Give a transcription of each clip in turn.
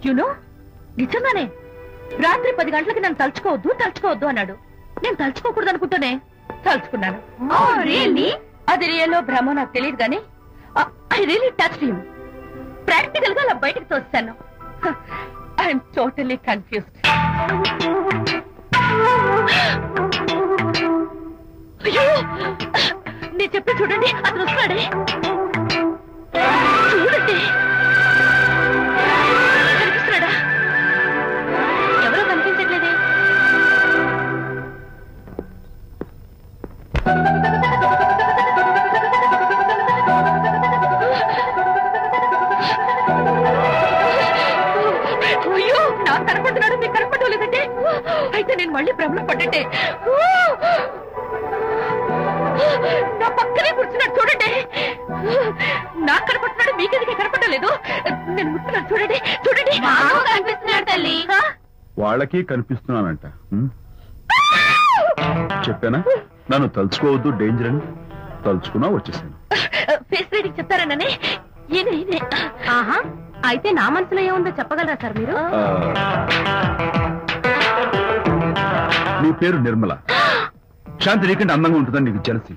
You know నిజంగానే రాత్రి 10 గంటలకి నన్ను తలుచుకోవద్దు అన్నాడు. నేను తలుచుకోకూడదు అనుకుంటూనే తలుచుకున్నాను. అది రియల్లో భ్రమ నాకు తెలియదు కానీ I really touch him. Practical గా అలా బయటకు తోస్తాను. I'm totally confused. అయ్యో నేను చెప్పి చూడండి, అతను వస్తున్నాడే. చూడండి కనిపిస్తున్నాడా? ఎవరో కనిపించట్లేదే. అయ్యో నాకు కనపడుతున్నాడు, మీకు కనపడటం లేదంటే అయితే నేను మళ్ళీ భ్రమలో పడ్డంటే. నా పక్కనే కూర్చున్నాడు చూడండి. నాకు కనపడుతున్నాడు, మీకెందుకే కనపడటం లేదు? నేను ముట్టున్నాను చూడండి కనిపిస్తున్నాడు తల్లి. వాళ్ళకి కనిపిస్తున్నానంట. చెప్పానా నన్ను తలుచుకోవద్దు, డేంజర్ అని. తలుచుకున్నా వచ్చేసాను. ఫేస్ రీడింగ్ చెప్తారననే. ఆహా అయితే నా మనసులో ఏముందో చెప్పగలరా సార్ మీరు? నీ పేరు నిర్మల. శాంతి నీకంటే అందంగా ఉంటుందని నీకు తెలిసి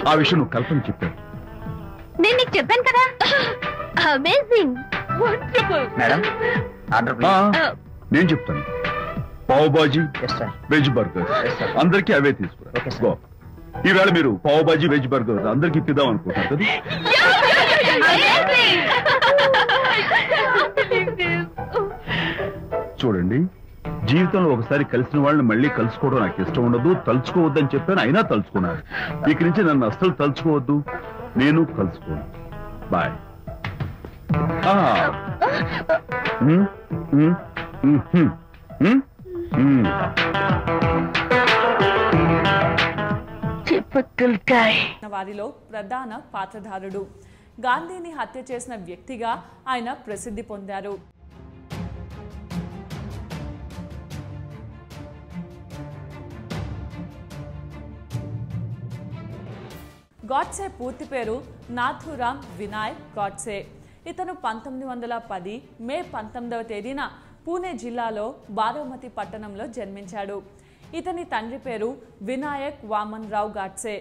ఆ విషయం నువ్వు కల్పన చెప్పాను. నేను నీకు చెప్పాను కదా. Amazing, wonderful. నేను చెప్తాను. పావ్ బాజీ, వెజ్ బర్గర్ అందరికీ అవే తీసుకురా. ఈవేళ మీరు పావ్ బాజీ, వెజ్ బర్గర్ అందరికి ఇప్పిద్దాం అనుకుంటారు కదా. చూడండి, జీవితంలో ఒకసారి కలిసిన వాళ్ళని మళ్ళీ కలుసుకోవడం నాకు ఇష్టం ఉండదు. తలుచుకోవద్దని చెప్పాను, అయినా తలుచుకున్నాను. ఇక నుంచి నన్ను అస్సలు తలుచుకోవద్దు, నేను కలుసుకోను. బాయ్. వారిలో ప్రధాన పాత్రధారుడు. గాంధీని హత్య చేసిన వ్యక్తిగా ఆయన ప్రసిద్ధి పొందారు. గాడ్సే పూర్తి పేరు నాథూరామ్ వినాయక్ గాడ్సే. ఇతను 1910 మే 19వ తేదీన పూణే జిల్లాలో బారామతి పట్టణంలో జన్మించాడు. ఇతని తండ్రి పేరు వినాయక్ వామన్ రావు గాడ్సే.